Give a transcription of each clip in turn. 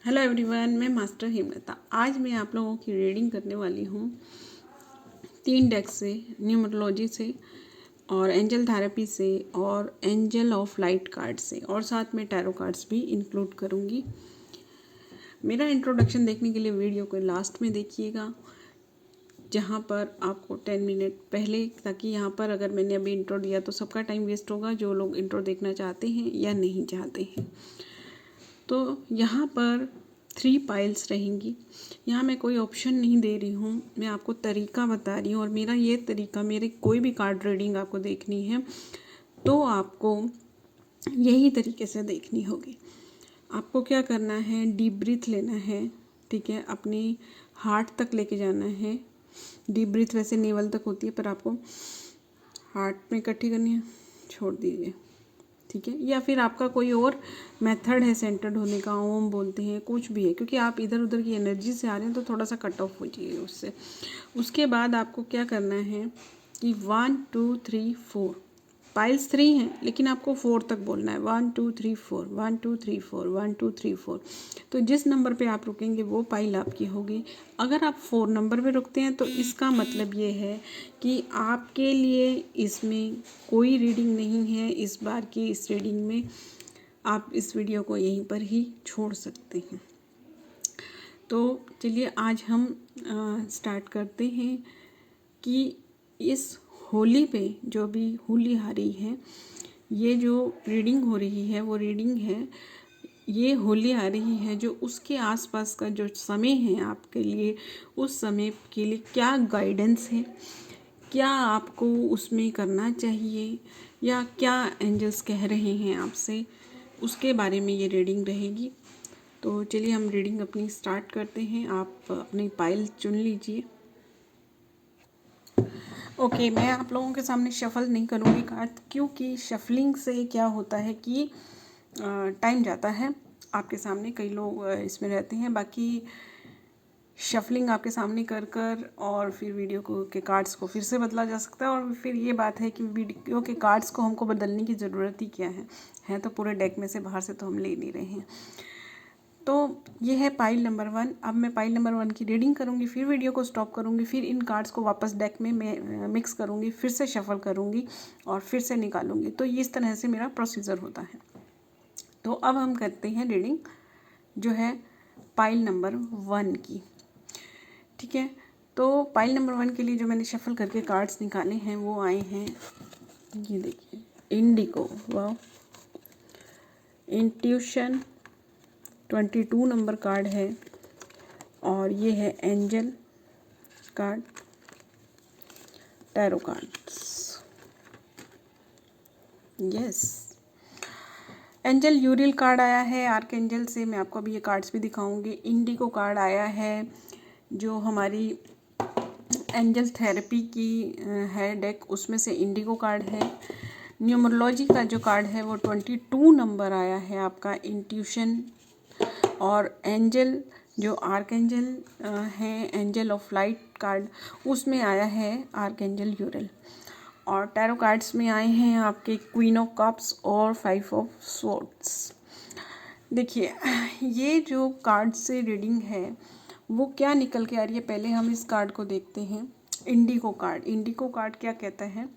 Hello everyone, मैं master Hemlata. आज मैं आप लोगों की रीडिंग करने वाली हूँ 3 डेक से, न्यूमरोलॉजी से और एंजल थेरेपी से और एंजल ऑफ लाइट कार्ड से, और साथ में टैरो कार्ड्स भी इंक्लूड करूँगी। मेरा इंट्रोडक्शन देखने के लिए वीडियो को लास्ट में देखिएगा, जहाँ पर आपको 10 मिनट पहले, ताकि यहाँ पर अगर मैंने अभी इंट्रो दिया तो सबका टाइम वेस्ट होगा, जो लोग इंट्रो देखना चाहते हैं या नहीं चाहते हैं। तो यहाँ पर 3 पाइल्स रहेंगी। यहाँ मैं कोई ऑप्शन नहीं दे रही हूँ, मैं आपको तरीका बता रही हूँ। और मेरा ये तरीका, मेरे कोई भी कार्ड रीडिंग आपको देखनी है तो आपको यही तरीके से देखनी होगी। आपको क्या करना है, डीप ब्रीथ लेना है, ठीक है, अपनी हार्ट तक लेके जाना है। डीप ब्रीथ वैसे नेवल तक होती है, पर आपको हार्ट में इकट्ठी करनी है, छोड़ दीजिए, ठीक है। या फिर आपका कोई और मेथड है सेंटर्ड होने का, ओम बोलते हैं, कुछ भी है, क्योंकि आप इधर उधर की एनर्जी से आ रहे हैं तो थोड़ा सा कट ऑफ हो जाइए उससे। उसके बाद आपको क्या करना है कि 1 2 3 4 पाइल्स 3 हैं, लेकिन आपको 4 तक बोलना है। 1 2 3 4 1 2 3 4 1 2 3 4। तो जिस नंबर पे आप रुकेंगे वो पाइल आपकी होगी। अगर आप 4 नंबर पे रुकते हैं तो इसका मतलब ये है कि आपके लिए इसमें कोई रीडिंग नहीं है। इस बार की इस रीडिंग में आप इस वीडियो को यहीं पर ही छोड़ सकते हैं। तो चलिए आज हम स्टार्ट करते हैं कि इस होली पे, जो भी होली आ रही है, ये जो रीडिंग हो रही है वो रीडिंग है, ये होली आ रही है जो उसके आसपास का जो समय है आपके लिए, उस समय के लिए क्या गाइडेंस है, क्या आपको उसमें करना चाहिए, या क्या एंजल्स कह रहे हैं आपसे, उसके बारे में ये रीडिंग रहेगी। तो चलिए हम रीडिंग अपनी स्टार्ट करते हैं। आप अपनी पाइल चुन लीजिए। ओके, मैं आप लोगों के सामने शफल नहीं करूँगी कार्ड, क्योंकि शफलिंग से क्या होता है कि टाइम जाता है। आपके सामने कई लोग इसमें रहते हैं, बाकी शफलिंग आपके सामने कर कर और फिर वीडियो को के कार्ड्स को फिर से बदला जा सकता है। और फिर ये बात है कि वीडियो के कार्ड्स को हमको बदलने की ज़रूरत ही क्या है तो पूरे डेक में से बाहर से तो हम ले नहीं रहे हैं। तो ये है पाइल नंबर 1। अब मैं पाइल नंबर 1 की रीडिंग करूँगी, फिर वीडियो को स्टॉप करूँगी, फिर इन कार्ड्स को वापस डेक में मैं मिक्स करूँगी, फिर से शफल करूँगी और फिर से निकालूँगी। तो इस तरह से मेरा प्रोसीजर होता है। तो अब हम करते हैं रीडिंग जो है पाइल नंबर 1 की, ठीक है। तो पाइल नंबर 1 के लिए जो मैंने शफल करके कार्ड्स निकाले हैं वो आए हैं, ये देखिए, इंडिगो, वाह, इंट्यूशन 22 नंबर कार्ड है, और ये है angel card, tarot cards, yes. Angel Uriel card आया है आर्कएंजल से, मैं आपको अभी ये कार्ड्स भी दिखाऊंगी। इंडिगो कार्ड आया है जो हमारी एंजल थेरेपी की है डेक, उसमें से इंडिगो कार्ड है। न्यूमरोलॉजी का जो कार्ड है वो 22 नंबर आया है आपका, इंट्यूशन। और एंजल जो आर्कएंजल है, एंजल ऑफ लाइट कार्ड, उसमें आया है आर्कएंजल यूरिल। और टैरो कार्ड्स में आए हैं आपके क्वीन ऑफ कप्स और 5 ऑफ स्वॉर्ड्स। देखिए, ये जो कार्ड से रीडिंग है वो क्या निकल के आ रही है, पहले हम इस कार्ड को देखते हैं। इंडिगो कार्ड, इंडिगो कार्ड क्या कहता है,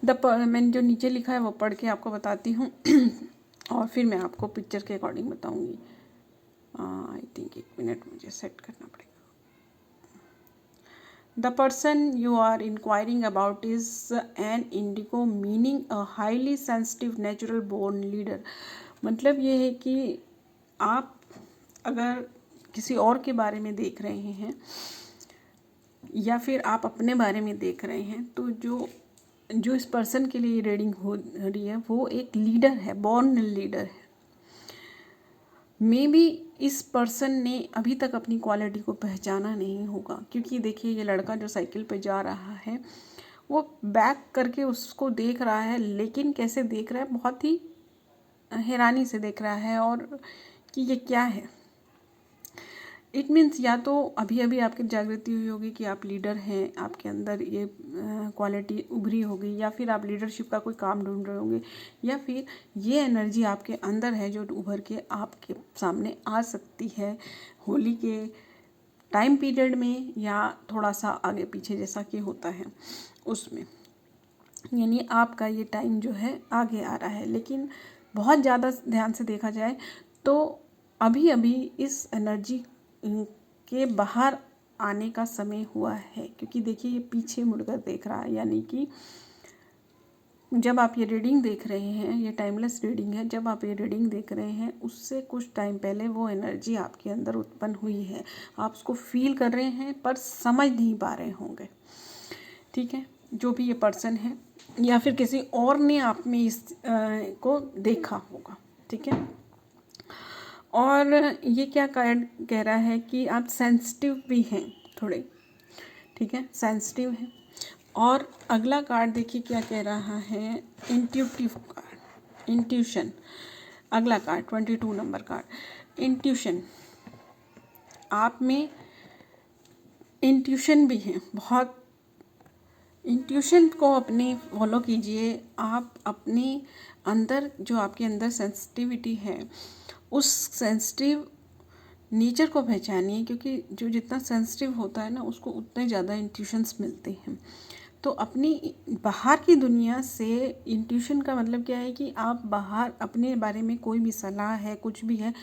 मैंने जो नीचे लिखा है वो पढ़ के आपको बताती हूँ और फिर मैं आपको पिक्चर के अकॉर्डिंग बताऊँगी। आई थिंक 1 मिनट मुझे सेट करना पड़ेगा। The person you are inquiring about is an indigo, meaning a highly sensitive natural born leader। मतलब ये है कि आप अगर किसी और के बारे में देख रहे हैं या फिर आप अपने बारे में देख रहे हैं, तो जो इस पर्सन के लिए रीडिंग हो रही है वो एक लीडर है, बॉर्न लीडर है। मे बी इस पर्सन ने अभी तक अपनी क्वालिटी को पहचाना नहीं होगा, क्योंकि देखिए ये लड़का जो साइकिल पे जा रहा है वो बैक करके उसको देख रहा है, लेकिन कैसे देख रहा है, बहुत ही हैरानी से देख रहा है, और कि ये क्या है। इट मीन्स या तो अभी अभी आपकी जागृति हुई होगी कि आप लीडर हैं, आपके अंदर ये क्वालिटी उभरी होगी, या फिर आप लीडरशिप का कोई काम ढूंढ रहे होंगे, या फिर ये एनर्जी आपके अंदर है जो उभर के आपके सामने आ सकती है होली के टाइम पीरियड में या थोड़ा सा आगे पीछे जैसा कि होता है उसमें। यानी आपका ये टाइम जो है आगे आ रहा है, लेकिन बहुत ज़्यादा ध्यान से देखा जाए तो अभी अभी इस एनर्जी के बाहर आने का समय हुआ है, क्योंकि देखिए ये पीछे मुड़कर देख रहा है। यानी कि जब आप ये रीडिंग देख रहे हैं, ये टाइमलेस रीडिंग है, जब आप ये रीडिंग देख रहे हैं उससे कुछ टाइम पहले वो एनर्जी आपके अंदर उत्पन्न हुई है, आप उसको फील कर रहे हैं पर समझ नहीं पा रहे होंगे। ठीक है, जो भी ये पर्सन है या फिर किसी और ने आप में इस को देखा होगा। ठीक है, और ये क्या कार्ड कह रहा है कि आप सेंसिटिव भी हैं थोड़े। ठीक है, सेंसिटिव हैं। और अगला कार्ड देखिए क्या कह रहा है, इंट्यूटिव कार्ड, इंट्यूशन। अगला कार्ड 22 नंबर कार्ड, इंट्यूशन। आप में इंट्यूशन भी है बहुत। इंट्यूशन को अपने फॉलो कीजिए। आप अपने अंदर जो आपके अंदर सेंसिटिविटी है उस सेंसिटिव नेचर को पहचानिए, क्योंकि जो जितना सेंसिटिव होता है ना उसको उतने ज़्यादा इंट्यूशंस मिलते हैं। तो अपनी बाहर की दुनिया से इंट्यूशन का मतलब क्या है कि आप बाहर अपने बारे में कोई भी सलाह है, कुछ भी है,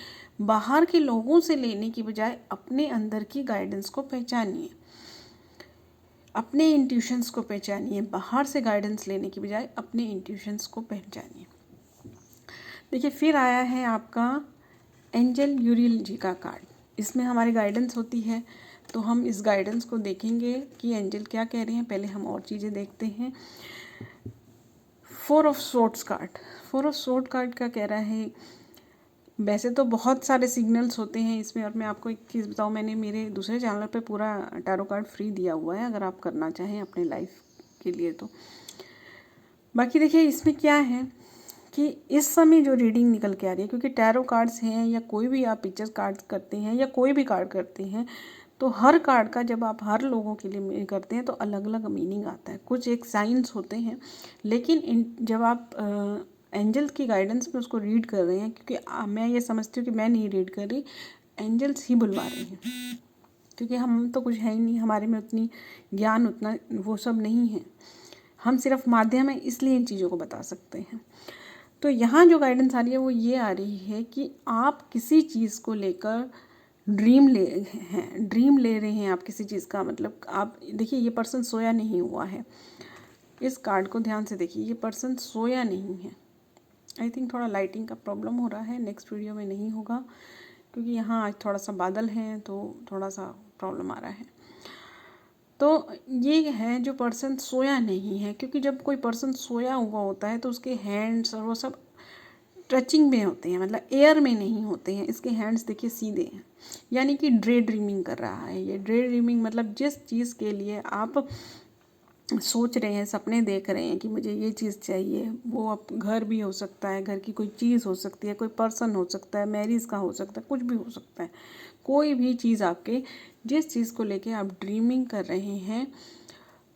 बाहर के लोगों से लेने की बजाय अपने अंदर की गाइडेंस को पहचानिए, अपने इंट्यूशंस को पहचानिए। बाहर से गाइडेंस लेने की बजाय अपने इंट्यूशंस को पहचानिए। देखिए फिर आया है आपका एंजल यूरियल जी का कार्ड। इसमें हमारी गाइडेंस होती है, तो हम इस गाइडेंस को देखेंगे कि एंजल क्या कह रहे हैं। पहले हम और चीज़ें देखते हैं। 4 of swords card, 4 of sword card क्या कह रहा है। वैसे तो बहुत सारे सिग्नल्स होते हैं इसमें, और मैं आपको एक चीज़ बताऊँ, मैंने मेरे दूसरे चैनल पे पूरा टैरो कार्ड फ्री दिया हुआ है, अगर आप करना चाहें अपने लाइफ के लिए तो। बाकी देखिए इसमें क्या है कि इस समय जो रीडिंग निकल के आ रही है, क्योंकि टैरो कार्ड्स हैं या कोई भी आप पिक्चर कार्ड करते हैं या कोई भी कार्ड करते हैं, तो हर कार्ड का जब आप हर लोगों के लिए करते हैं तो अलग अलग मीनिंग आता है। कुछ एक साइंस होते हैं, लेकिन जब आप एंजल्स की गाइडेंस में उसको रीड कर रहे हैं, क्योंकि मैं ये समझती हूँ कि मैं नहीं रीड कर रही, एंजल्स ही बुलवा रहे हैं, क्योंकि हम तो कुछ है ही नहीं, हमारे में उतनी ज्ञान उतना वो सब नहीं है। हम सिर्फ माध्यम है, इसलिए इन चीज़ों को बता सकते हैं। तो यहाँ जो गाइडेंस आ रही है वो ये आ रही है कि आप किसी चीज़ को लेकर ड्रीम ले रहे हैं आप किसी चीज़ का। मतलब आप देखिए ये पर्सन सोया नहीं हुआ है। इस कार्ड को ध्यान से देखिए, ये पर्सन सोया नहीं है। आई थिंक थोड़ा लाइटिंग का प्रॉब्लम हो रहा है, नेक्स्ट वीडियो में नहीं होगा, क्योंकि यहाँ आज थोड़ा सा बादल हैं तो थोड़ा सा प्रॉब्लम आ रहा है। तो ये है जो पर्सन सोया नहीं है, क्योंकि जब कोई पर्सन सोया हुआ होता है तो उसके हैंड्स और वो सब टचिंग में होते हैं, मतलब एयर में नहीं होते हैं। इसके हैंड्स देखिए सीधे हैं, यानी कि ड्रे ड्रीमिंग कर रहा है। ये ड्रे ड्रीमिंग मतलब जिस चीज़ के लिए आप सोच रहे हैं, सपने देख रहे हैं कि मुझे ये चीज़ चाहिए, वो अब घर भी हो सकता है, घर की कोई चीज़ हो सकती है, कोई पर्सन हो सकता है, मैरिज का हो सकता है, कुछ भी हो सकता है। कोई भी चीज़ आपके जिस चीज़ को लेके आप ड्रीमिंग कर रहे हैं,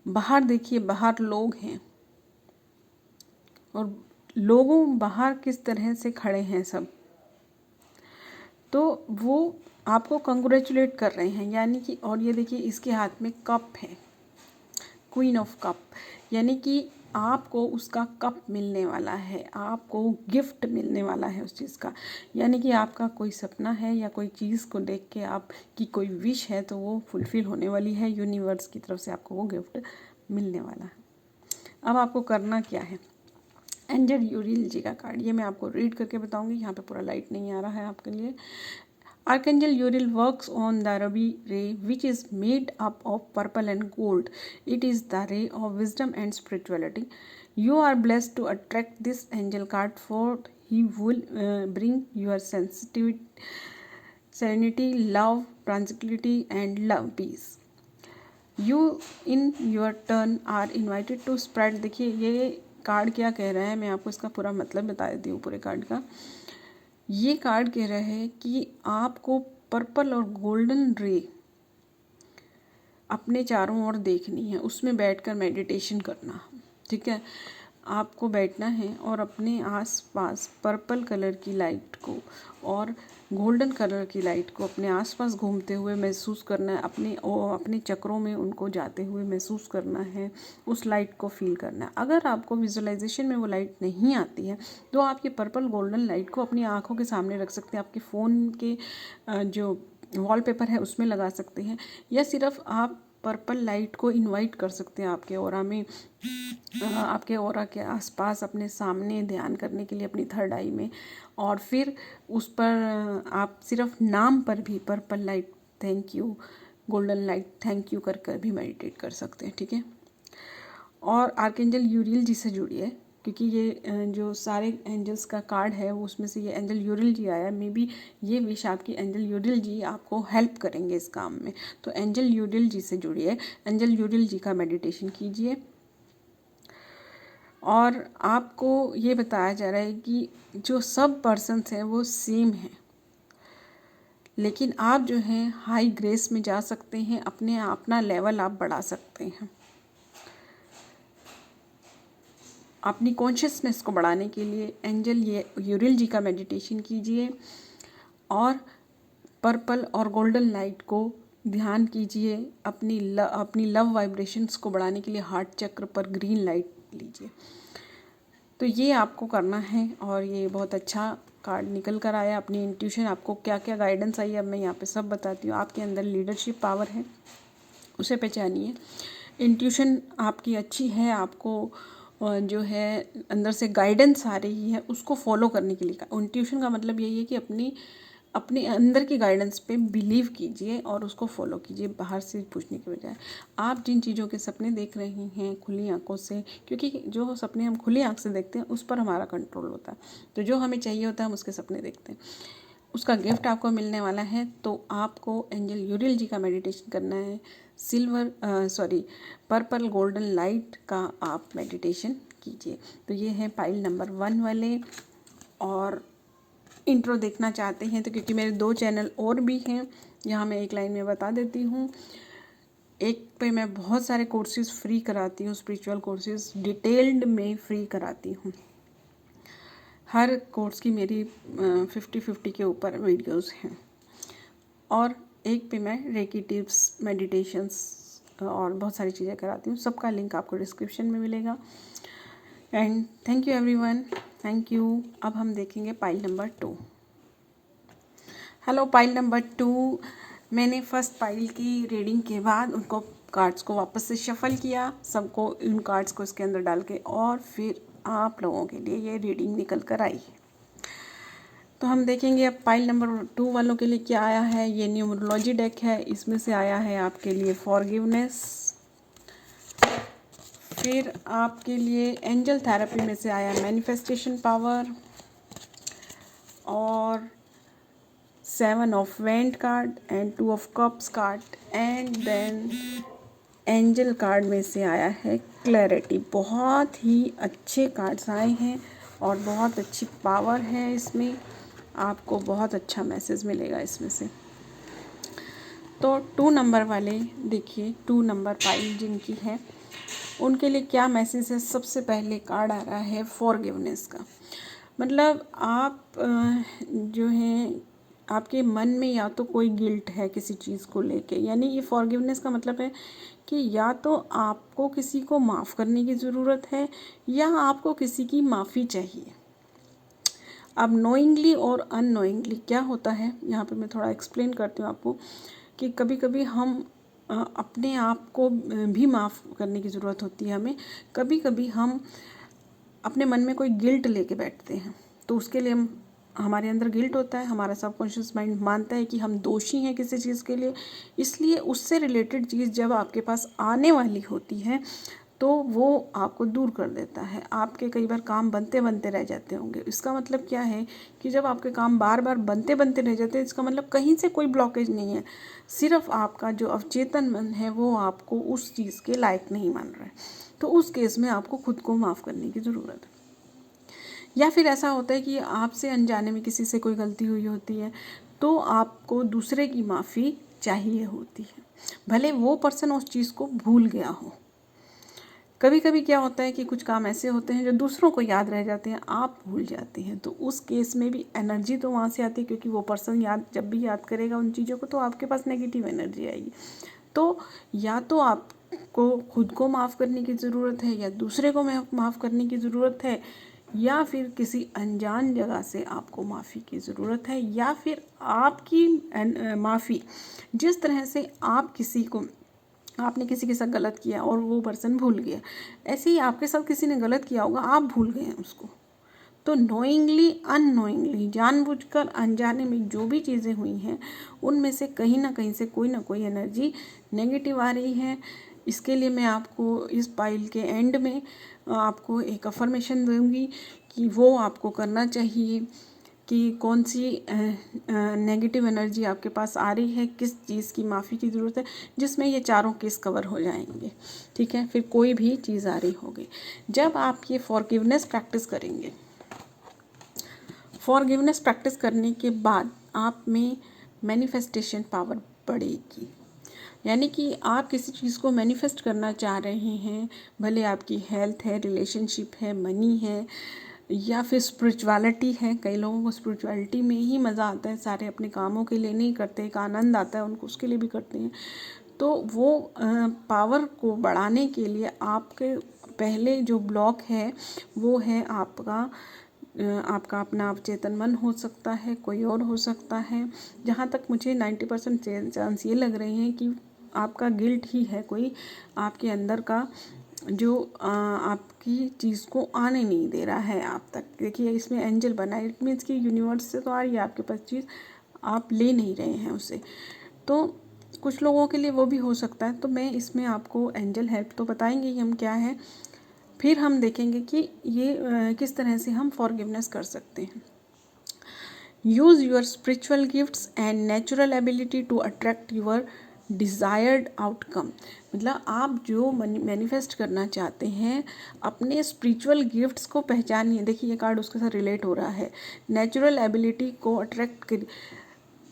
बाहर देखिए, बाहर लोग हैं और लोगों बाहर किस तरह से खड़े हैं सब, तो वो आपको कंग्रेचुलेट कर रहे हैं। यानी कि और ये देखिए इसके हाथ में कप है, क्वीन ऑफ कप, यानी कि आपको उसका कप मिलने वाला है, आपको गिफ्ट मिलने वाला है उस चीज़ का। यानी कि आपका कोई सपना है या कोई चीज़ को देख के आपकी कोई विश है तो वो फुलफ़िल होने वाली है। यूनिवर्स की तरफ से आपको वो गिफ्ट मिलने वाला है। अब आपको करना क्या है, एंजल यूरियल जी का कार्ड, ये मैं आपको रीड करके बताऊंगी। यहाँ पे पूरा लाइट नहीं आ रहा है आपके लिए। Archangel Uriel works on the ruby ray, which is made up of purple and gold. It is the ray of wisdom and spirituality. You are blessed to attract this angel card, for he will bring your serenity, love, tranquility, and love peace. You in your turn are invited to spread। देखिए ये card क्या कह रहा है, मैं आपको इसका पूरा मतलब बता देती हूँ पूरे कार्ड का। ये कार्ड कह रहा है कि आपको पर्पल और गोल्डन रे अपने चारों ओर देखनी है, उसमें बैठकर मेडिटेशन करना। ठीक है, आपको बैठना है और अपने आसपास पर्पल कलर की लाइट को और गोल्डन कलर की लाइट को अपने आसपास घूमते हुए महसूस करना है, अपने चक्रों में उनको जाते हुए महसूस करना है, उस लाइट को फील करना है। अगर आपको विजुअलाइजेशन में वो लाइट नहीं आती है तो आप ये पर्पल गोल्डन लाइट को अपनी आँखों के सामने रख सकते हैं, आपके फ़ोन के जो वॉलपेपर है उसमें लगा सकते हैं, या सिर्फ आप पर्पल लाइट को इनवाइट कर सकते हैं आपके ऑरा में, आपके ऑरा के आसपास अपने सामने ध्यान करने के लिए अपनी थर्ड आई में। और फिर उस पर आप सिर्फ नाम पर भी purple light thank you, golden light thank you कर भी मेडिटेट कर सकते हैं। ठीक है, और आर्कएंजल यूरियल जी से जुड़िए, क्योंकि ये जो सारे एंजल्स का कार्ड है वो उसमें से ये एंजल यूरियल जी आया। मे बी ये विश आपकी एंजल यूरियल जी आपको हेल्प करेंगे इस काम में। तो एंजल यूरियल जी से जुड़िए, एंजल यूरियल जी का मेडिटेशन कीजिए। और आपको ये बताया जा रहा है कि जो सब पर्सन्स हैं वो सेम हैं, लेकिन आप जो हैं हाई ग्रेस में जा सकते हैं, अपना लेवल आप बढ़ा सकते हैं। अपनी कॉन्शियसनेस को बढ़ाने के लिए एंजल यूरियल जी का मेडिटेशन कीजिए और पर्पल और गोल्डन लाइट को ध्यान कीजिए। अपनी लव वाइब्रेशंस को बढ़ाने के लिए हार्ट चक्र पर ग्रीन लाइट लीजिए। तो ये आपको करना है और ये बहुत अच्छा कार्ड निकल कर आया। अपनी इंट्यूशन, आपको क्या क्या गाइडेंस आई है अब मैं यहाँ पे सब बताती हूँ। आपके अंदर लीडरशिप पावर है, उसे पहचानिए। इंट्यूशन आपकी अच्छी है, आपको जो है अंदर से गाइडेंस आ रही है, उसको फॉलो करने के लिए। इंट्यूशन का मतलब यही है कि अपने अंदर की गाइडेंस पे बिलीव कीजिए और उसको फॉलो कीजिए, बाहर से पूछने के बजाय। आप जिन चीज़ों के सपने देख रहे हैं खुली आंखों से, क्योंकि जो सपने हम खुली आंख से देखते हैं उस पर हमारा कंट्रोल होता है, तो जो हमें चाहिए होता है हम उसके सपने देखते हैं, उसका गिफ्ट आपको मिलने वाला है। तो आपको एंजल यूरियल जी का मेडिटेशन करना है। पर्पल गोल्डन लाइट का आप मेडिटेशन कीजिए। तो ये है पाइल नंबर 1 वाले। और इंट्रो देखना चाहते हैं तो, क्योंकि मेरे 2 चैनल और भी हैं, यहाँ मैं एक लाइन में बता देती हूँ। एक पे मैं बहुत सारे कोर्सेज फ्री कराती हूँ, स्पिरिचुअल कोर्सेज डिटेल्ड में फ्री कराती हूँ। हर कोर्स की मेरी 50-50 के ऊपर वीडियोस हैं। और एक पे मैं रेकी टिप्स, मेडिटेशंस और बहुत सारी चीज़ें कराती हूँ। सबका लिंक आपको डिस्क्रिप्शन में मिलेगा। And thank you everyone, thank you. अब हम देखेंगे pile number 2। Hello pile number 2। मैंने फर्स्ट पाइल की रीडिंग के बाद उनको कार्ड्स को वापस से शफल किया, सबको उन कार्ड्स को इसके अंदर डाल के, और फिर आप लोगों के लिए ये रीडिंग निकल कर आई है। तो हम देखेंगे अब पाइल नंबर 2 वालों के लिए क्या आया है। ये न्यूमरोलॉजी डेक है, इसमें से आया है आपके लिए फॉरगिवनेस। फिर आपके लिए एंजल थेरेपी में से आया मैनिफेस्टेशन पावर, और 7 of wand card and 2 of cups card, and then angel card में से आया है क्लैरिटी। बहुत ही अच्छे कार्ड्स आए हैं और बहुत अच्छी पावर है इसमें, आपको बहुत अच्छा मैसेज मिलेगा इसमें से। तो 2 नंबर वाले देखिए, 2 नंबर पाइल जिनकी है उनके लिए क्या मैसेज है। सबसे पहले कार्ड आ रहा है फॉरगिवनेस का। मतलब आप जो हैं, आपके मन में या तो कोई गिल्ट है किसी चीज़ को लेके, यानी ये फॉरगिवनेस का मतलब है कि या तो आपको किसी को माफ़ करने की ज़रूरत है या आपको किसी की माफ़ी चाहिए। अब नोइंगली और अननोइंगली क्या होता है, यहाँ पे मैं थोड़ा एक्सप्लेन करती हूँ आपको, कि कभी कभी हम अपने आप को भी माफ़ करने की ज़रूरत होती है हमें। कभी कभी हम अपने मन में कोई गिल्ट लेके बैठते हैं, तो उसके लिए हमारे अंदर गिल्ट होता है, हमारा सबकॉन्शियस माइंड मानता है कि हम दोषी हैं किसी चीज़ के लिए, इसलिए उससे रिलेटेड चीज़ जब आपके पास आने वाली होती है तो वो आपको दूर कर देता है। आपके कई बार काम बनते बनते रह जाते होंगे। इसका मतलब क्या है कि जब आपके काम बार बार बनते बनते रह जाते हैं, इसका मतलब कहीं से कोई ब्लॉकेज नहीं है, सिर्फ आपका जो अवचेतन मन है वो आपको उस चीज़ के लायक नहीं मान रहा है। तो उस केस में आपको खुद को माफ़ करने की ज़रूरत है। या फिर ऐसा होता है कि आपसे अनजाने में किसी से कोई गलती हुई होती है, तो आपको दूसरे की माफ़ी चाहिए होती है, भले वो पर्सन उस चीज़ को भूल गया हो। कभी कभी क्या होता है कि कुछ काम ऐसे होते हैं जो दूसरों को याद रह जाते हैं, आप भूल जाते हैं, तो उस केस में भी एनर्जी तो वहाँ से आती है, क्योंकि वो पर्सन जब भी याद करेगा उन चीज़ों को तो आपके पास नेगेटिव एनर्जी आएगी। तो या तो आपको खुद को माफ़ करने की ज़रूरत है, या दूसरे को माफ़ करने की ज़रूरत है, या फिर किसी अनजान जगह से आपको माफ़ी की ज़रूरत है, या फिर आपकी माफ़ी जिस तरह से आपने किसी के साथ गलत किया और वो पर्सन भूल गया, ऐसे ही आपके साथ किसी ने गलत किया होगा, आप भूल गए हैं उसको। तो नोइंगली अननोइंगली, जानबूझकर अनजाने में जो भी चीज़ें हुई हैं उनमें से कहीं ना कहीं से कोई ना कोई एनर्जी नेगेटिव आ रही है। इसके लिए मैं आपको इस पाइल के एंड में आपको एक अफर्मेशन दूंगी कि वो आपको करना चाहिए कि कौन सी नेगेटिव एनर्जी आपके पास आ रही है, किस चीज़ की माफ़ी की ज़रूरत है, जिसमें ये चारों केस कवर हो जाएंगे। ठीक है, फिर कोई भी चीज़ आ रही होगी। जब आप ये फॉरगिवनेस प्रैक्टिस करेंगे, फॉरगिवनेस प्रैक्टिस करने के बाद आप में मैनिफेस्टेशन पावर बढ़ेगी। यानी कि आप किसी चीज़ को मैनिफेस्ट करना चाह रहे हैं, भले आपकी हेल्थ है, रिलेशनशिप है, मनी है, या फिर स्पिरिचुअलिटी है। कई लोगों को स्पिरिचुअलिटी में ही मज़ा आता है, सारे अपने कामों के लिए नहीं करते, एक आनंद आता है उनको, उसके लिए भी करते हैं। तो वो पावर को बढ़ाने के लिए आपके पहले जो ब्लॉक है वो है आपका अपना अवचेतन मन हो सकता है, कोई और हो सकता है। जहाँ तक मुझे 90% चांस ये लग रहे हैं कि आपका गिल्ट ही है कोई आपके अंदर का, जो आपकी चीज़ को आने नहीं दे रहा है आप तक। देखिए इसमें एंजल बना है, इट मीन्स कि यूनिवर्स से तो आ रही है आपके पास चीज़, आप ले नहीं रहे हैं उसे। तो कुछ लोगों के लिए वो भी हो सकता है। तो मैं इसमें आपको एंजल हेल्प तो बताएंगे ही हम क्या है, फिर हम देखेंगे कि ये किस तरह से हम फॉरगिवनेस कर सकते हैं। Use your spiritual gifts and natural ability to attract your desired outcome. मतलब आप जो मैनिफेस्ट करना चाहते हैं, अपने स्पिरिचुअल गिफ्ट्स को पहचानिए। देखिए ये कार्ड उसके साथ रिलेट हो रहा है। नेचुरल एबिलिटी को अट्रैक्ट कर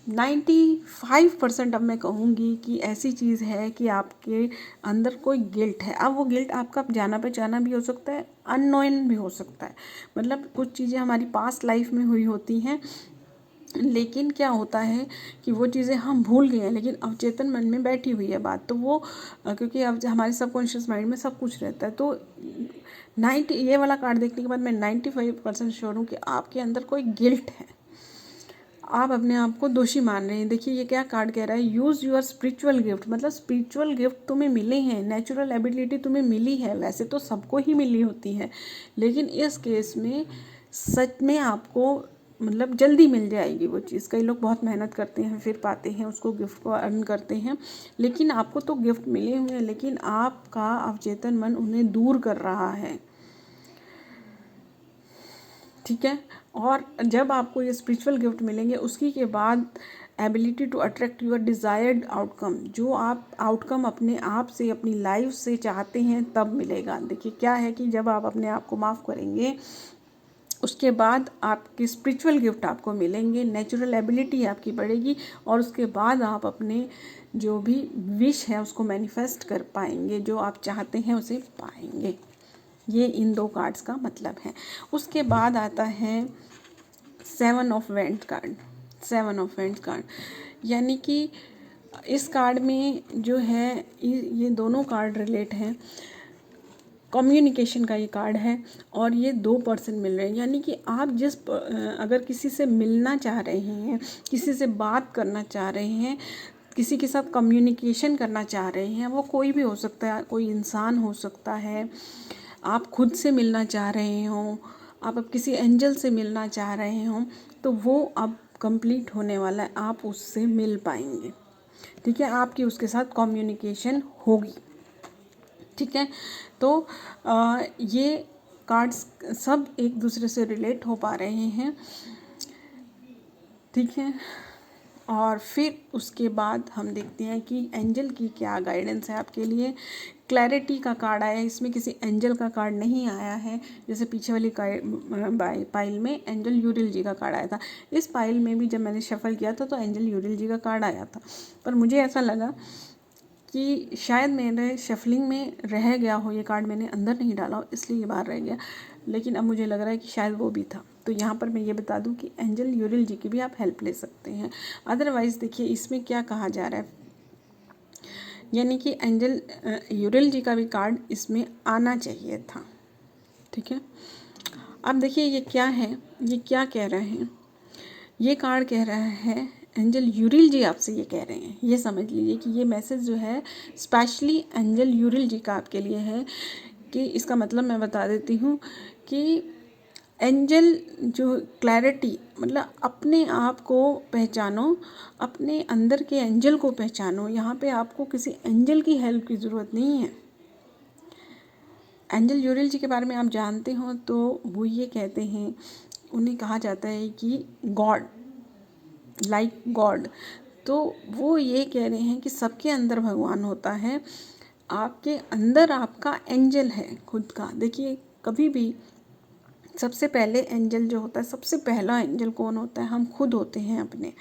95% अब मैं कहूँगी कि ऐसी चीज़ है कि आपके अंदर कोई गिल्ट है। अब वो गिल्ट आपका जाना पहचाना भी हो सकता है, अननोन भी हो सकता है। मतलब कुछ चीज़ें हमारी पास्ट लाइफ में हुई होती हैं, लेकिन क्या होता है कि वो चीज़ें हम भूल गए हैं, लेकिन अवचेतन मन में बैठी हुई है बात। तो वो क्योंकि अब हमारे सबकॉन्शियस माइंड में सब कुछ रहता है, तो 90 ये वाला कार्ड देखने के बाद मैं 95% श्योर हूँ कि आपके अंदर कोई गिल्ट है, आप अपने आप को दोषी मान रहे हैं। देखिए ये क्या कार्ड कह रहा है, यूज़ योर स्पिरिचुअल गिफ्ट। मतलब स्पिरिचुअल गिफ्ट तुम्हें मिले हैं, नेचुरल एबिलिटी तुम्हें मिली है, वैसे तो सबको ही मिली होती है, लेकिन इस केस में सच में आपको मतलब जल्दी मिल जाएगी वो चीज़। कई लोग बहुत मेहनत करते हैं फिर पाते हैं उसको, गिफ्ट को अर्न करते हैं, लेकिन आपको तो गिफ्ट मिले हुए हैं, लेकिन आपका अवचेतन मन उन्हें दूर कर रहा है। ठीक है, और जब आपको ये स्पिरिचुअल गिफ्ट मिलेंगे उसकी के बाद ability to attract your desired outcome, जो आप आउटकम अपने आप से अपनी लाइफ से चाहते हैं तब मिलेगा। देखिए क्या है कि जब आप अपने आप को माफ़ करेंगे उसके बाद आपकी स्पिरिचुअल गिफ्ट आपको मिलेंगे, नेचुरल एबिलिटी आपकी बढ़ेगी, और उसके बाद आप अपने जो भी विश है उसको मैनिफेस्ट कर पाएंगे, जो आप चाहते हैं उसे पाएंगे। ये इन दो कार्ड्स का मतलब है। उसके बाद आता है 7 of vends card. 7 of vends card यानी कि इस कार्ड में जो है ये दोनों कार्ड रिलेट हैं, कम्युनिकेशन का ये कार्ड है, और ये 2 पर्सन मिल रहे हैं। यानी कि आप अगर किसी से मिलना चाह रहे हैं, किसी से बात करना चाह रहे हैं, किसी के साथ कम्युनिकेशन करना चाह रहे हैं, वो कोई भी हो सकता है, कोई इंसान हो सकता है, आप खुद से मिलना चाह रहे हो, आप अब किसी एंजल से मिलना चाह रहे हो, तो वो अब कंप्लीट होने वाला है, आप उससे मिल पाएंगे। ठीक है, आपकी उसके साथ कम्युनिकेशन होगी। ठीक है, तो ये कार्ड्स सब एक दूसरे से रिलेट हो पा रहे हैं। ठीक है, और फिर उसके बाद हम देखते हैं कि एंजल की क्या गाइडेंस है आपके लिए। क्लैरिटी का कार्ड आया है, इसमें किसी एंजल का कार्ड नहीं आया है। जैसे पीछे वाली पाइल में एंजल यूरिल जी का कार्ड आया था, इस पाइल में भी जब मैंने शफल किया था तो एंजल यूरिल जी का कार्ड आया था। पर मुझे ऐसा लगा कि शायद मेरे शफलिंग में रह गया हो ये कार्ड, मैंने अंदर नहीं डाला हो इसलिए ये बाहर रह गया, लेकिन अब मुझे लग रहा है कि शायद वो भी था। तो यहाँ पर मैं ये बता दूँ कि एंजल यूरिल जी की भी आप हेल्प ले सकते हैं। अदरवाइज़ देखिए इसमें क्या कहा जा रहा है, यानी कि एंजल यूरिल जी का भी कार्ड इसमें आना चाहिए था। ठीक है, अब देखिए ये क्या है, ये क्या कह रहे हैं। ये कार्ड कह रहा है, एंजल यूरिल जी आपसे ये कह रहे हैं, ये समझ लीजिए कि ये मैसेज जो है स्पेशली एंजल यूरिल जी का आपके लिए है। कि इसका मतलब मैं बता देती हूँ कि एंजल जो क्लैरिटी, मतलब अपने आप को पहचानो, अपने अंदर के एंजल को पहचानो। यहाँ पे आपको किसी एंजल की हेल्प की ज़रूरत नहीं है। एंजल यूरिल जी के बारे में आप जानते हो तो वो ये कहते हैं, उन्हें कहा जाता है कि गॉड, लाइक गॉड। तो वो ये कह रहे हैं कि सबके अंदर भगवान होता है, आपके अंदर आपका एंजल है खुद का। देखिए कभी भी सबसे पहले एंजल जो होता है, सबसे पहला एंजल कौन होता है, हम खुद होते हैं अपने।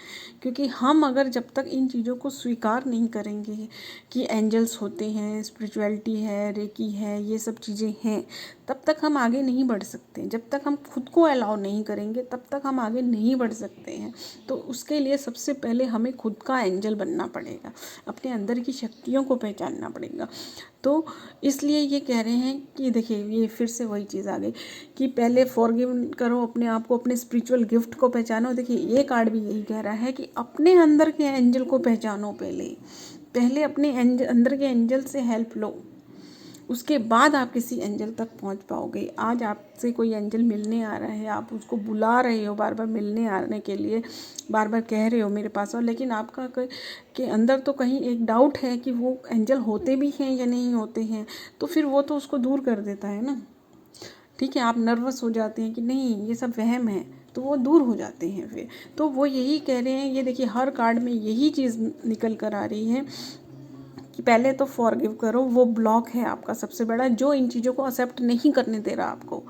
क्योंकि हम अगर जब तक इन चीज़ों को स्वीकार नहीं करेंगे कि एंजल्स होते हैं, स्पिरिचुअलिटी है, रेकी है, ये सब चीज़ें हैं, तब तक हम आगे नहीं बढ़ सकते। जब तक हम खुद को अलाउ नहीं करेंगे तब तक हम आगे नहीं बढ़ सकते हैं। तो उसके लिए सबसे पहले हमें खुद का एंजल बनना पड़ेगा, अपने अंदर की शक्तियों को पहचानना पड़ेगा। तो इसलिए ये कह रहे हैं कि देखिए ये फिर से वही चीज़ आ गई कि पहले फॉरगिव करो अपने आप को, अपने स्पिरिचुअल गिफ्ट को पहचानो। देखिए ये कार्ड भी यही कह रहा है कि अपने अंदर के एंजल को पहचानो, पहले अपने अंदर के एंजल से हेल्प लो, उसके बाद आप किसी एंजल तक पहुंच पाओगे। आज आपसे कोई एंजल मिलने आ रहा है, आप उसको बुला रहे हो बार बार मिलने आने के लिए, बार बार कह रहे हो मेरे पास आओ, लेकिन आपका के अंदर तो कहीं एक डाउट है कि वो एंजल होते भी हैं या नहीं होते हैं, तो फिर वो तो उसको दूर कर देता है ना। ठीक है, आप नर्वस हो जाते हैं कि नहीं ये सब वहम है, तो वो दूर हो जाते हैं फिर। तो वो यही कह रहे हैं, ये देखिए हर कार्ड में यही चीज़ निकल कर आ रही है कि पहले तो फॉरगिव करो। वो ब्लॉक है आपका सबसे बड़ा, जो इन चीज़ों को एक्सेप्ट नहीं करने दे रहा आपको,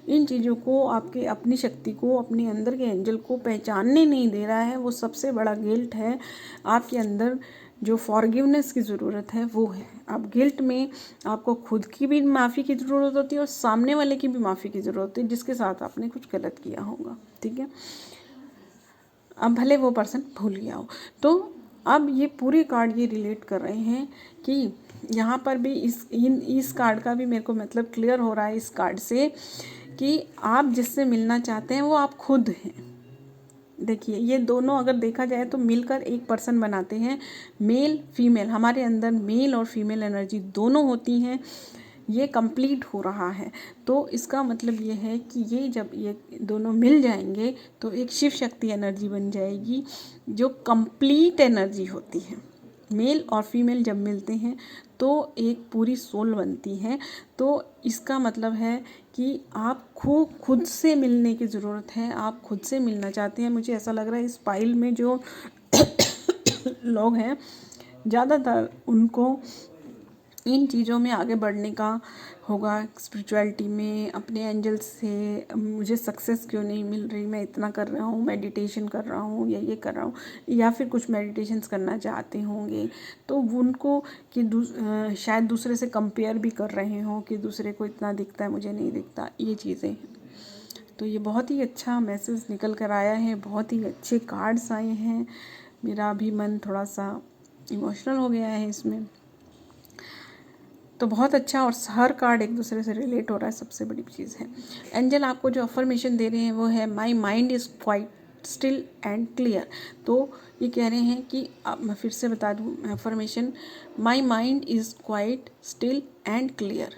इन चीज़ों को, आपके अपनी शक्ति को, अपने अंदर के एंजल को पहचानने नहीं दे रहा है। वो सबसे बड़ा गिल्ट है आपके अंदर। जो फॉरगिवनेस की ज़रूरत है वो है। आप गिल्ट में आपको खुद की भी माफ़ी की ज़रूरत होती है और सामने वाले की भी माफ़ी की ज़रूरत होती है जिसके साथ आपने कुछ गलत किया होगा। ठीक है, अब भले वो पर्सन भूल गया हो। तो अब ये पूरे कार्ड ये रिलेट कर रहे हैं कि यहाँ पर भी इस कार्ड का भी मेरे को मतलब क्लियर हो रहा है इस कार्ड से कि आप जिससे मिलना चाहते हैं वो आप खुद हैं। देखिए ये दोनों अगर देखा जाए तो मिलकर एक पर्सन बनाते हैं, मेल फीमेल। हमारे अंदर मेल और फीमेल एनर्जी दोनों होती हैं, ये कंप्लीट हो रहा है। तो इसका मतलब ये है कि ये जब ये दोनों मिल जाएंगे तो एक शिव शक्ति एनर्जी बन जाएगी जो कंप्लीट एनर्जी होती है। मेल और फीमेल जब मिलते हैं तो एक पूरी सोल बनती है। तो इसका मतलब है कि आप खुद से मिलने की ज़रूरत है, आप खुद से मिलना चाहते हैं। मुझे ऐसा लग रहा है इस पाइल में जो लोग हैं ज़्यादातर उनको इन चीज़ों में आगे बढ़ने का होगा, स्पिरिचुअलिटी में, अपने एंजल से मुझे सक्सेस क्यों नहीं मिल रही, मैं इतना कर रहा हूँ, मेडिटेशन कर रहा हूँ या ये कर रहा हूँ, या फिर कुछ मेडिटेशंस करना चाहते होंगे तो उनको कि शायद दूसरे से कंपेयर भी कर रहे हों कि दूसरे को इतना दिखता है मुझे नहीं दिखता, ये चीज़ें। तो ये बहुत ही अच्छा मैसेज निकल कर आया है, बहुत ही अच्छे कार्ड्स आए हैं। मेरा भी मन थोड़ा सा इमोशनल हो गया है इसमें। तो बहुत अच्छा, और हर कार्ड एक दूसरे से रिलेट हो रहा है, सबसे बड़ी चीज़ है। एंजल आपको जो अफर्मेशन दे रहे हैं वो है my mind is quite still and clear. तो ये कह रहे हैं कि अब मैं फिर से बता दूँ affirmation, my mind is quite still and clear.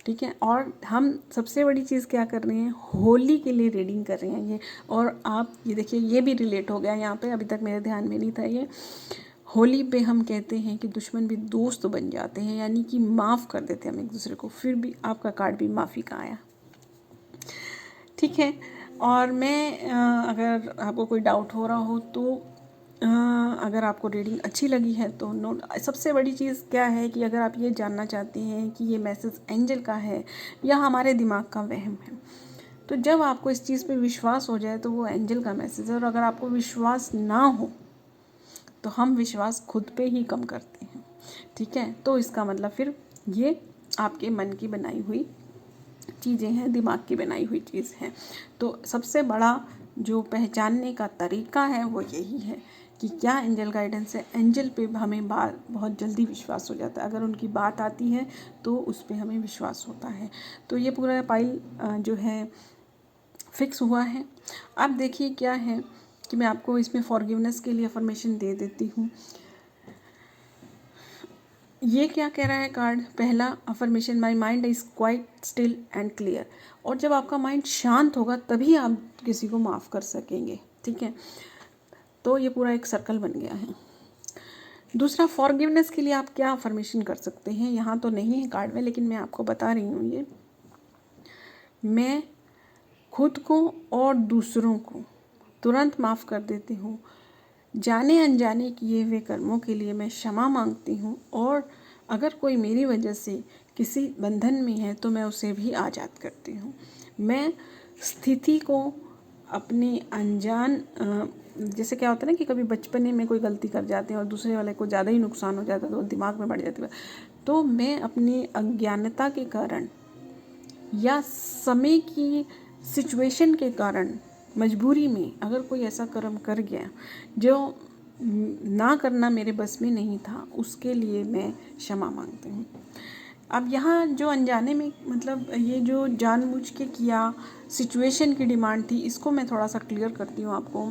ठीक है, और हम सबसे बड़ी चीज़ क्या कर रहे हैं, होली के लिए रीडिंग कर रहे हैं ये। और आप ये देखिए ये भी रिलेट हो गया यहाँ पे, अभी तक मेरे ध्यान में नहीं था ये। होली पे हम कहते हैं कि दुश्मन भी दोस्त बन जाते हैं, यानी कि माफ़ कर देते हैं हम एक दूसरे को। फिर भी आपका कार्ड भी माफ़ी का आया। ठीक है, और मैं अगर आपको कोई डाउट हो रहा हो तो अगर आपको रीडिंग अच्छी लगी है तो नोट। सबसे बड़ी चीज़ क्या है कि अगर आप ये जानना चाहते हैं कि ये मैसेज एंजल का है या हमारे दिमाग का वहम है, तो जब आपको इस चीज़ पे विश्वास हो जाए तो वो एंजल का मैसेज है। और अगर आपको विश्वास ना हो तो हम विश्वास खुद पे ही कम करते हैं, ठीक है। तो इसका मतलब फिर ये आपके मन की बनाई हुई चीज़ें हैं, दिमाग की बनाई हुई चीज़ है। तो सबसे बड़ा जो पहचानने का तरीका है वो यही है कि क्या एंजल गाइडेंस है। एंजल पे हमें बात बहुत जल्दी विश्वास हो जाता है, अगर उनकी बात आती है तो उस पर हमें विश्वास होता है। तो ये पूरा पाइल जो है फिक्स हुआ है। अब देखिए क्या है कि मैं आपको इसमें फॉरगिवनेस के लिए अफर्मेशन दे देती हूँ। ये क्या कह रहा है कार्ड, पहला affirmation, my mind is quite still and clear. और जब आपका माइंड शांत होगा तभी आप किसी को माफ़ कर सकेंगे, ठीक है। तो ये पूरा एक सर्कल बन गया है। दूसरा, फॉरगिवनेस के लिए आप क्या अफर्मेशन कर सकते हैं, यहाँ तो नहीं है कार्ड में लेकिन मैं आपको बता रही हूँ। ये मैं खुद को और दूसरों को तुरंत माफ़ कर देती हूँ। जाने अनजाने किए हुए कर्मों के लिए मैं क्षमा मांगती हूँ। और अगर कोई मेरी वजह से किसी बंधन में है तो मैं उसे भी आज़ाद करती हूँ। मैं स्थिति को अपने अनजान जैसे क्या होता है ना कि कभी बचपने में कोई गलती कर जाते हैं और दूसरे वाले को ज़्यादा ही नुकसान हो जाता है तो दिमाग में बढ़ जाती है। तो मैं अपनी अज्ञानता के कारण या समय की सिचुएशन के कारण, मजबूरी में अगर कोई ऐसा कर्म कर गया जो ना करना मेरे बस में नहीं था, उसके लिए मैं क्षमा मांगती हूँ। अब यहाँ जो अनजाने में मतलब ये जो जानबूझ के किया, सिचुएशन की डिमांड थी, इसको मैं थोड़ा सा क्लियर करती हूँ आपको।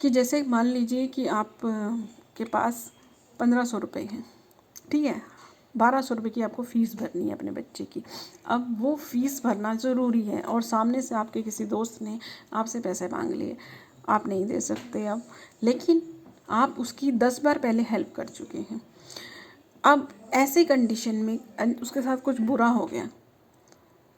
कि जैसे मान लीजिए कि आप के पास 1500 रुपये हैं, ठीक है। 1200 रुपये की आपको फ़ीस भरनी है अपने बच्चे की। अब वो फ़ीस भरना ज़रूरी है और सामने से आपके किसी दोस्त ने आपसे पैसे मांग लिए, आप नहीं दे सकते अब, लेकिन आप उसकी 10 बार पहले हेल्प कर चुके हैं। अब ऐसे कंडीशन में उसके साथ कुछ बुरा हो गया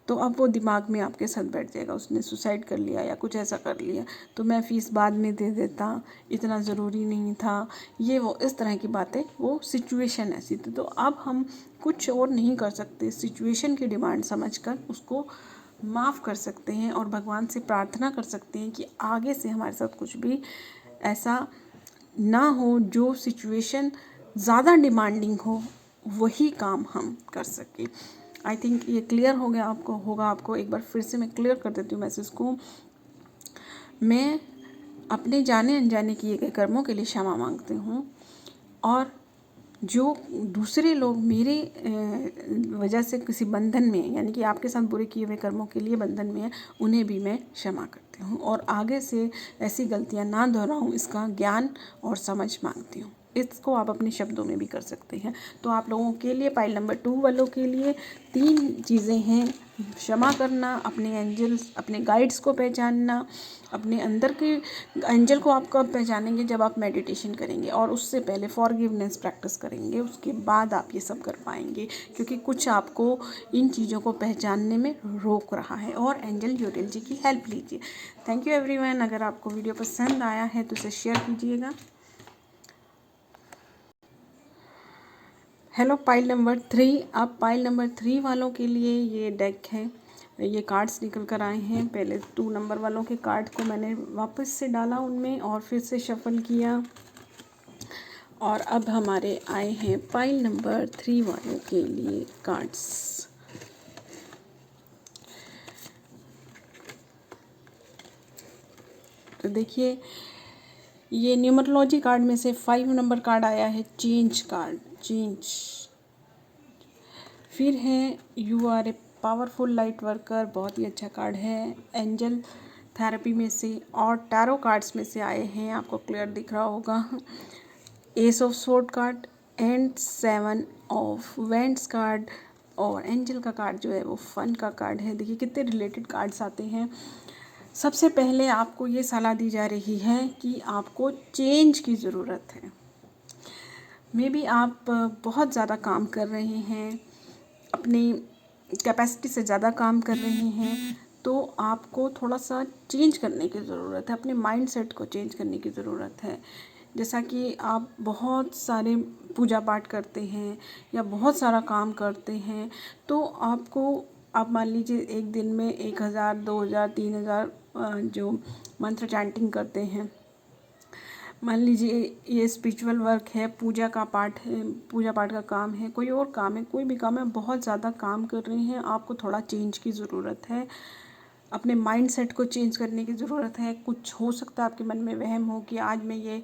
तो अब वो दिमाग में आपके साथ बैठ जाएगा, उसने सुसाइड कर लिया या कुछ ऐसा कर लिया तो मैं फ़ीस बाद में दे देता, इतना ज़रूरी नहीं था, ये वो इस तरह की बातें। वो सिचुएशन ऐसी थी। तो अब हम कुछ और नहीं कर सकते, सिचुएशन की डिमांड समझकर उसको माफ़ कर सकते हैं और भगवान से प्रार्थना कर सकते हैं कि आगे से हमारे साथ कुछ भी ऐसा ना हो जो सिचुएशन ज़्यादा डिमांडिंग हो, वही काम हम कर सकें। आई थिंक ये क्लियर हो गया आपको, होगा आपको। एक बार फिर से मैं क्लियर कर देती हूँ मैसेज को। मैं अपने जाने अनजाने किए गए कर्मों के लिए क्षमा मांगती हूँ और जो दूसरे लोग मेरे वजह से किसी बंधन में है, यानी कि आपके साथ बुरे किए हुए कर्मों के लिए बंधन में है, उन्हें भी मैं क्षमा करती हूँ और आगे से ऐसी गलतियाँ ना दोहराऊँ, इसका ज्ञान और समझ मांगती हूँ। इसको आप अपने शब्दों में भी कर सकते हैं। तो आप लोगों के लिए, पाइल नंबर 2 वालों के लिए 3 चीज़ें हैं: क्षमा करना, अपने एंजल्स, अपने गाइड्स को पहचानना। अपने अंदर के एंजल को आप कब पहचानेंगे, जब आप मेडिटेशन करेंगे और उससे पहले फॉरगिवनेस प्रैक्टिस करेंगे, उसके बाद आप ये सब कर पाएंगे, क्योंकि कुछ आपको इन चीज़ों को पहचानने में रोक रहा है। और एंजल यूरियल जी की हेल्प लीजिए। Thank you everyone. अगर आपको वीडियो पसंद आया है तो इसे शेयर कीजिएगा। Hello pile number 3। अब पाइल नंबर 3 वालों के लिए ये डेक है, ये कार्ड्स निकल कर आए हैं। पहले 2 नंबर वालों के कार्ड को मैंने वापस से डाला उनमें और फिर से शफल किया और अब हमारे आए हैं पाइल नंबर 3 वालों के लिए कार्ड्स। तो देखिए, ये न्यूमरोलॉजी कार्ड में से 5 नंबर कार्ड आया है, चेंज कार्ड, चेंज। फिर है you are a powerful light worker, बहुत ही अच्छा कार्ड है। एंजल थेरेपी में से और टैरो कार्ड्स में से आए हैं, आपको क्लियर दिख रहा होगा। S of sword card and 7 of vends card. और एंजल का कार्ड जो है वो फन का कार्ड है। देखिए कितने रिलेटेड कार्ड्स आते हैं। सबसे पहले आपको ये सलाह दी जा रही है कि आपको चेंज की ज़रूरत है। मे बी आप बहुत ज़्यादा काम कर रहे हैं, अपनी कैपेसिटी से ज़्यादा काम कर रहे हैं, तो आपको थोड़ा सा चेंज करने की ज़रूरत है, अपने माइंडसेट को चेंज करने की ज़रूरत है। जैसा कि आप बहुत सारे पूजा पाठ करते हैं या बहुत सारा काम करते हैं, तो आप मान लीजिए एक दिन में 1000, 2000, 3000 जो मंत्र चैंटिंग करते हैं। मान लीजिए ये स्पिरिचुअल वर्क है, पूजा का पाठ है, पूजा पाठ का काम है, कोई और काम है, कोई भी काम है, बहुत ज़्यादा काम कर रहे हैं, आपको थोड़ा चेंज की ज़रूरत है। अपने माइंड सेट को चेंज करने की ज़रूरत है। कुछ हो सकता है आपके मन में वहम हो कि आज मैं ये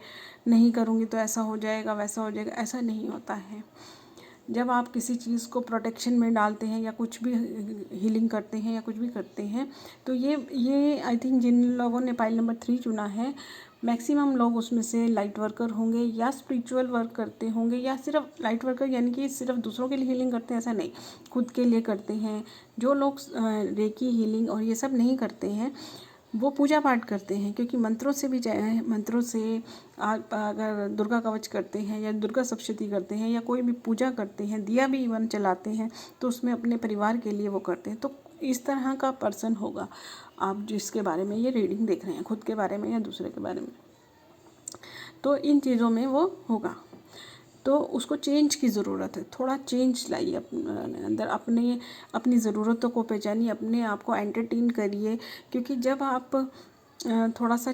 नहीं करूँगी तो ऐसा हो जाएगा, वैसा हो जाएगा। ऐसा नहीं होता है। जब आप किसी चीज़ को प्रोटेक्शन में डालते हैं या कुछ भी हीलिंग करते हैं या कुछ भी करते हैं, तो ये आई थिंक जिन लोगों ने पाइल नंबर 3 चुना है, मैक्सिमम लोग उसमें से लाइट वर्कर होंगे या स्पिरिचुअल वर्क करते होंगे, या सिर्फ लाइट वर्कर यानी कि सिर्फ दूसरों के लिए हीलिंग करते हैं, ऐसा नहीं, खुद के लिए करते हैं। जो लोग रेकी हीलिंग और ये सब नहीं करते हैं, वो पूजा पाठ करते हैं, क्योंकि मंत्रों से भी मंत्रों से आप अगर दुर्गा कवच करते हैं या दुर्गा सप्तशती करते हैं या कोई भी पूजा करते हैं, दिया भी इवन चलाते हैं, तो उसमें अपने परिवार के लिए वो करते हैं। तो इस तरह का पर्सन होगा आप जिसके बारे में ये रीडिंग देख रहे हैं, खुद के बारे में या दूसरे के बारे में, तो इन चीज़ों में वो होगा। तो उसको चेंज की ज़रूरत है, थोड़ा चेंज लाइए अपने अंदर, अपनी ज़रूरतों को पहचानिए, अपने आप को एंटरटेन करिए। क्योंकि जब आप थोड़ा सा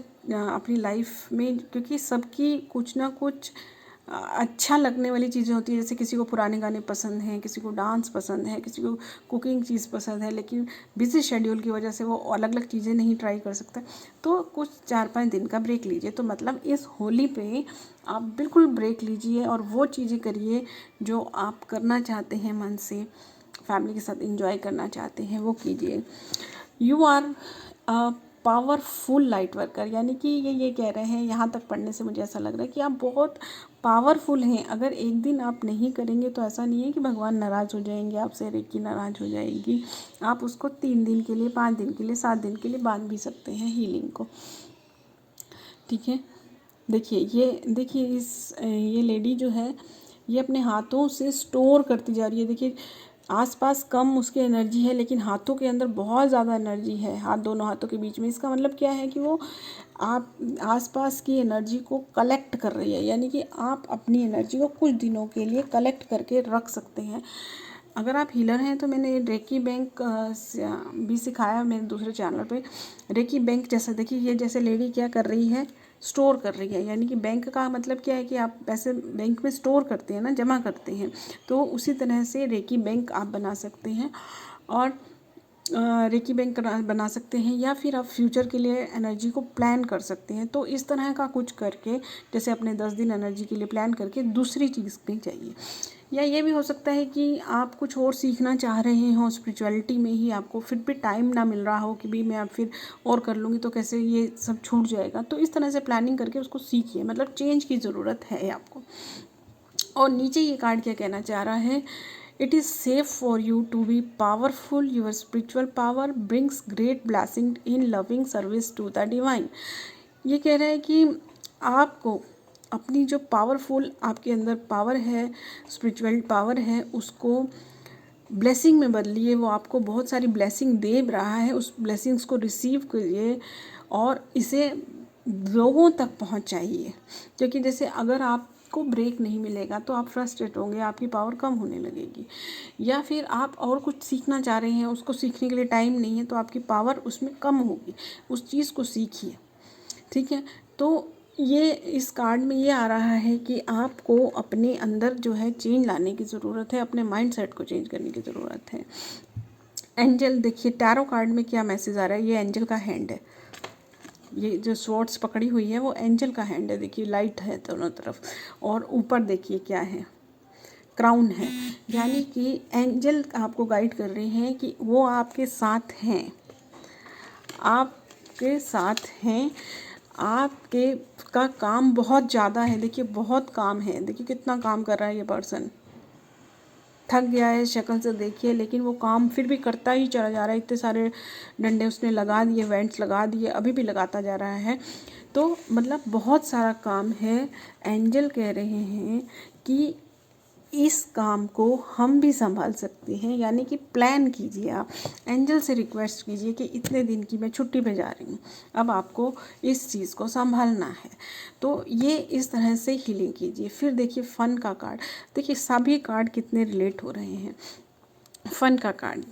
अपनी लाइफ में, क्योंकि सबकी कुछ ना कुछ अच्छा लगने वाली चीज़ें होती है। जैसे किसी को पुराने गाने पसंद हैं, किसी को डांस पसंद है, किसी को कुकिंग चीज़ पसंद है, लेकिन बिजी शेड्यूल की वजह से वो अलग अलग चीज़ें नहीं ट्राई कर सकता। तो कुछ 4-5 दिन का ब्रेक लीजिए। तो मतलब इस होली पे आप बिल्कुल ब्रेक लीजिए और वो चीज़ें करिए जो आप करना चाहते हैं, मन से फैमिली के साथ एंजॉय करना चाहते हैं, वो कीजिए। You are powerful light worker, यानी कि ये कह रहे हैं, यहाँ तक पढ़ने से मुझे ऐसा लग रहा है कि आप बहुत पावरफुल हैं। अगर एक दिन आप नहीं करेंगे तो ऐसा नहीं है कि भगवान नाराज़ हो जाएंगे आपसे, रेकी नाराज़ हो जाएगी। आप उसको 3 दिन के लिए, 5 दिन के लिए, 7 दिन के लिए बांध भी सकते हैं हीलिंग को, ठीक है। देखिए ये लेडी जो है, ये अपने हाथों से स्टोर करती जा रही है। देखिए आसपास कम उसकी एनर्जी है, लेकिन हाथों के अंदर बहुत ज़्यादा एनर्जी है, दोनों हाथों के बीच में। इसका मतलब क्या है कि वो आप आसपास की एनर्जी को कलेक्ट कर रही है, यानी कि आप अपनी एनर्जी को कुछ दिनों के लिए कलेक्ट करके रख सकते हैं। अगर आप हीलर हैं तो मैंने रेकी बैंक भी सिखाया मेरे दूसरे चैनल पे। रेकी बैंक जैसा देखिए, ये जैसे लेडी क्या कर रही है, स्टोर कर रही है। यानी कि बैंक का मतलब क्या है कि आप पैसे बैंक में स्टोर करते हैं ना, जमा करते हैं। तो उसी तरह से रेकी बैंक आप बना सकते हैं और रेकी बैंक बना सकते हैं, या फिर आप फ्यूचर के लिए एनर्जी को प्लान कर सकते हैं। तो इस तरह का कुछ करके, जैसे अपने 10 दिन एनर्जी के लिए प्लान करके दूसरी चीज़ पे जाइए। या ये भी हो सकता है कि आप कुछ और सीखना चाह रहे हो स्पिरिचुअलिटी में ही, आपको फिर भी टाइम ना मिल रहा हो कि भी मैं अब फिर और कर लूँगी तो कैसे ये सब छूट जाएगा। तो इस तरह से प्लानिंग करके उसको सीखिए, मतलब चेंज की ज़रूरत है आपको। और नीचे ये कार्ड क्या कहना चाह रहा है, it is safe for you to be powerful, your spiritual power brings great blessing in loving service to the divine. ये कह रहा है कि आपको अपनी जो पावरफुल आपके अंदर पावर है, स्पिरिचुअल पावर है, उसको ब्लेसिंग में बदलिए। वो आपको बहुत सारी ब्लेसिंग दे रहा है, उस ब्लेसिंग्स को रिसीव करिए और इसे लोगों तक पहुंचाइए। क्योंकि जैसे अगर आपको ब्रेक नहीं मिलेगा तो आप फ्रस्ट्रेट होंगे, आपकी पावर कम होने लगेगी। या फिर आप और कुछ सीखना चाह रहे हैं, उसको सीखने के लिए टाइम नहीं है, तो आपकी पावर उसमें कम होगी। उस चीज़ को सीखिए, ठीक है। तो ये इस कार्ड में ये आ रहा है कि आपको अपने अंदर जो है चेंज लाने की ज़रूरत है, अपने माइंड सेट को चेंज करने की ज़रूरत है। एंजल, देखिए टैरो कार्ड में क्या मैसेज आ रहा है, ये एंजल का हैंड है। ये जो स्वॉर्ड्स पकड़ी हुई है वो एंजल का हैंड है। देखिए लाइट है दोनों तरफ, और ऊपर देखिए क्या है, क्राउन है। यानी कि एंजल आपको गाइड कर रहे हैं कि वो आपके साथ हैं, आपके साथ हैं। आपके का काम बहुत ज़्यादा है, देखिए बहुत काम है, देखिए कितना काम कर रहा है ये पर्सन। थक गया है शक्ल से देखिए, लेकिन वो काम फिर भी करता ही चला जा रहा है। इतने सारे डंडे उसने लगा दिए, वेंट्स लगा दिए, अभी भी लगाता जा रहा है। तो मतलब बहुत सारा काम है। एंजल कह रहे हैं कि इस काम को हम भी संभाल सकते हैं। यानी कि प्लान कीजिए, आप एंजल से रिक्वेस्ट कीजिए कि इतने दिन की मैं छुट्टी पे जा रही हूँ, अब आपको इस चीज़ को संभालना है। तो ये इस तरह से हीलिंग कीजिए। फिर देखिए फ़न का कार्ड, देखिए सभी कार्ड कितने रिलेट हो रहे हैं। फ़न का कार्ड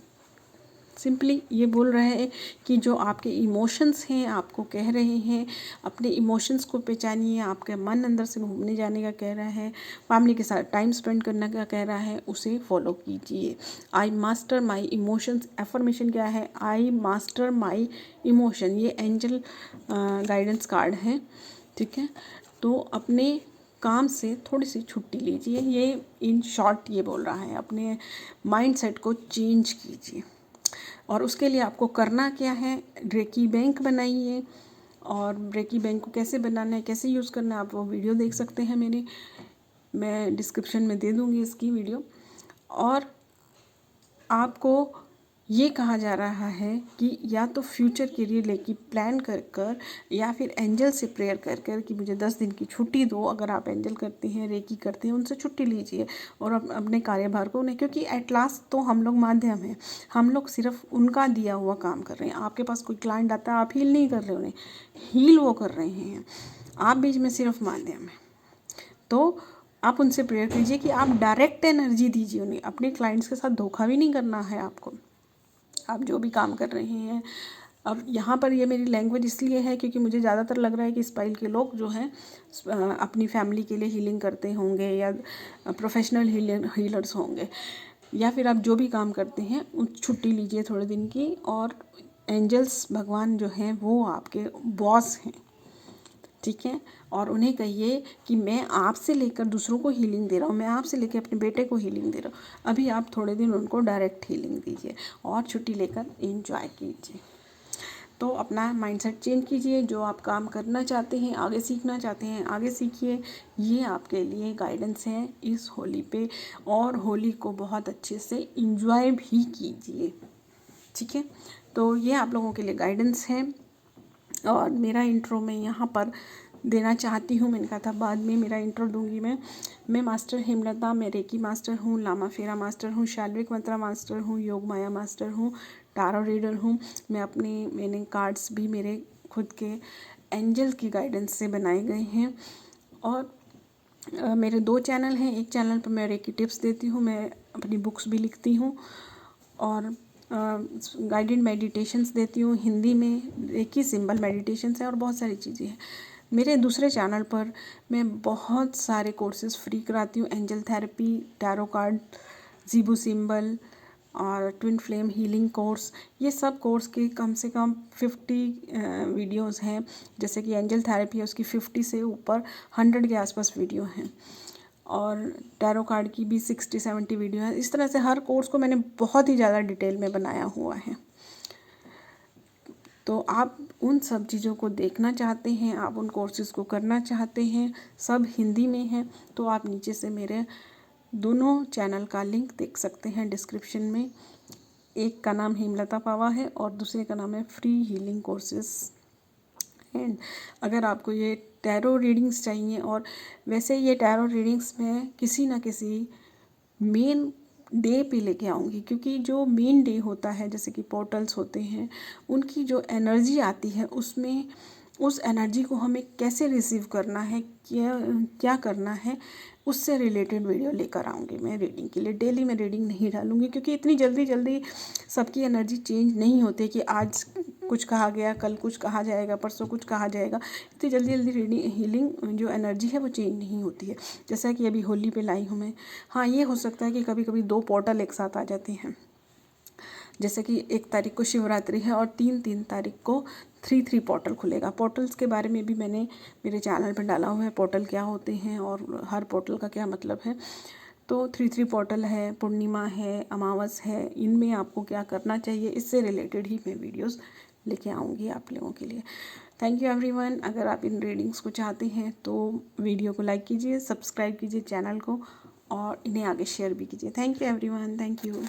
सिंपली ये बोल रहे हैं कि जो आपके इमोशंस हैं आपको कह रहे हैं, अपने इमोशंस को पहचानिए। आपका मन अंदर से घूमने जाने का कह रहा है, फैमिली के साथ टाइम स्पेंड करने का कह रहा है, उसे फॉलो कीजिए। आई मास्टर माई इमोशंस, एफर्मेशन क्या है, आई मास्टर माई इमोशन, ये एंजल गाइडेंस कार्ड है, ठीक है। तो अपने काम से थोड़ी सी छुट्टी लीजिए, ये इन शॉर्ट ये बोल रहा है। अपने माइंडसेट को चेंज कीजिए और उसके लिए आपको करना क्या है, रेकी बैंक बनाइए। और रेकी बैंक को कैसे बनाना है, कैसे यूज़ करना है, आप वो वीडियो देख सकते हैं मेरे, मैं डिस्क्रिप्शन में दे दूँगी इसकी वीडियो। और आपको ये कहा जा रहा है कि या तो फ्यूचर के लिए लेके प्लान कर कर या फिर एंजल से प्रेयर कर कर कि मुझे 10 दिन की छुट्टी दो। अगर आप एंजल करते हैं, रेकी करते हैं, उनसे छुट्टी लीजिए और अपने कार्यभार को उन्हें, क्योंकि एट लास्ट तो हम लोग माध्यम हैं, हम लोग सिर्फ उनका दिया हुआ काम कर रहे हैं। आपके पास कोई क्लाइंट आता है, आप हील नहीं कर रहे उन्हें, हील वो कर रहे हैं, आप बीच में सिर्फ माध्यम है। तो आप उनसे प्रेयर कीजिए कि आप डायरेक्ट एनर्जी दीजिए उन्हें। अपने क्लाइंट्स के साथ धोखा भी नहीं करना है आपको, आप जो भी काम कर रहे हैं। अब यहाँ पर ये मेरी लैंग्वेज इसलिए है क्योंकि मुझे ज़्यादातर लग रहा है कि स्पाइल के लोग जो हैं अपनी फैमिली के लिए हीलिंग करते होंगे या प्रोफेशनल हीलर्स होंगे, या फिर आप जो भी काम करते हैं उन छुट्टी लीजिए थोड़े दिन की। और एंजल्स भगवान जो हैं वो आपके बॉस हैं, ठीक है। और उन्हें कहिए कि मैं आपसे लेकर दूसरों को हीलिंग दे रहा हूँ, मैं आपसे लेकर अपने बेटे को हीलिंग दे रहा हूँ। अभी आप थोड़े दिन उनको डायरेक्ट हीलिंग दीजिए और छुट्टी लेकर एंजॉय कीजिए। तो अपना माइंडसेट चेंज कीजिए, जो आप काम करना चाहते हैं, आगे सीखना चाहते हैं, आगे सीखिए। ये आपके लिए गाइडेंस है इस होली पे। और होली को बहुत अच्छे से इंजॉय भी कीजिए, ठीक है। तो ये आप लोगों के लिए गाइडेंस है। और मेरा इंट्रो मैं यहाँ पर देना चाहती हूँ, मैंने कहा था बाद में मेरा इंट्रो दूंगी मैं मास्टर हेमलता, मैं रेकी मास्टर हूँ, लामा फेरा मास्टर हूँ, शाल्विक मंत्रा मास्टर हूँ, योग माया मास्टर हूँ, टारो रीडर हूँ। मैंने कार्ड्स भी मेरे खुद के एंजल की गाइडेंस से बनाए गए हैं। और मेरे 2 चैनल हैं, एक चैनल पर मैं रेकी टिप्स देती हूँ, मैं अपनी बुक्स भी लिखती हूँ और गाइडेड मेडिटेशंस देती हूँ हिंदी में, रेकी सिंबल मेडिटेशंस है और बहुत सारी चीज़ें हैं। मेरे दूसरे चैनल पर मैं बहुत सारे कोर्सेज फ्री कराती हूँ, एंजल थेरेपी, टैरो कार्ड, जीबू सिंबल और ट्विन फ्लेम हीलिंग कोर्स। ये सब कोर्स के कम से कम 50 वीडियोस हैं। जैसे कि एंजल थेरेपी है उसकी 50 से ऊपर 100 के आसपास वीडियो हैं और टैरो कार्ड की भी 60-70 वीडियो है। इस तरह से हर कोर्स को मैंने बहुत ही ज़्यादा डिटेल में बनाया हुआ है। तो आप उन सब चीज़ों को देखना चाहते हैं, आप उन कोर्सेज को करना चाहते हैं, सब हिंदी में हैं, तो आप नीचे से मेरे दोनों चैनल का लिंक देख सकते हैं डिस्क्रिप्शन में। एक का नाम हेमलता पावा है और दूसरे का नाम है फ्री हीलिंग कोर्सेज। एंड अगर आपको ये टैरो रीडिंग्स चाहिए, और वैसे ये टैरो रीडिंग्स में किसी ना किसी मेन डे पे लेके आऊँगी, क्योंकि जो मेन डे होता है जैसे कि पोर्टल्स होते हैं, उनकी जो एनर्जी आती है उसमें उस एनर्जी को हमें कैसे रिसीव करना है, क्या करना है, उससे रिलेटेड वीडियो लेकर आऊँगी मैं रीडिंग के लिए। डेली मैं रीडिंग नहीं डालूँगी क्योंकि इतनी जल्दी जल्दी सबकी एनर्जी चेंज नहीं होती कि आज कुछ कहा गया, कल कुछ कहा जाएगा, परसों कुछ कहा जाएगा। इतनी जल्दी जल्दी रीडिंग हीलिंग जो एनर्जी है वो चेंज नहीं होती है। जैसा कि अभी होली पे लाई हूँ मैं। हाँ, ये हो सकता है कि कभी कभी 2 पोर्टल एक साथ आ जाते हैं, जैसे कि 1 तारीख को शिवरात्रि है और 3 तारीख को 3 पोर्टल खुलेगा। पोर्टल्स के बारे में भी मैंने मेरे चैनल पर डाला हुआ है, पोर्टल क्या होते हैं और हर पोर्टल का क्या मतलब है। तो 3 पोर्टल है, पूर्णिमा है, अमावस है, इनमें आपको क्या करना चाहिए, इससे रिलेटेड ही मैं वीडियोस लेके आऊँगी आप लोगों के लिए। Thank you everyone. अगर आप इन रीडिंग्स को चाहते हैं तो वीडियो को लाइक कीजिए, सब्सक्राइब कीजिए चैनल को और इन्हें आगे शेयर भी कीजिए। Thank you everyone, thank you.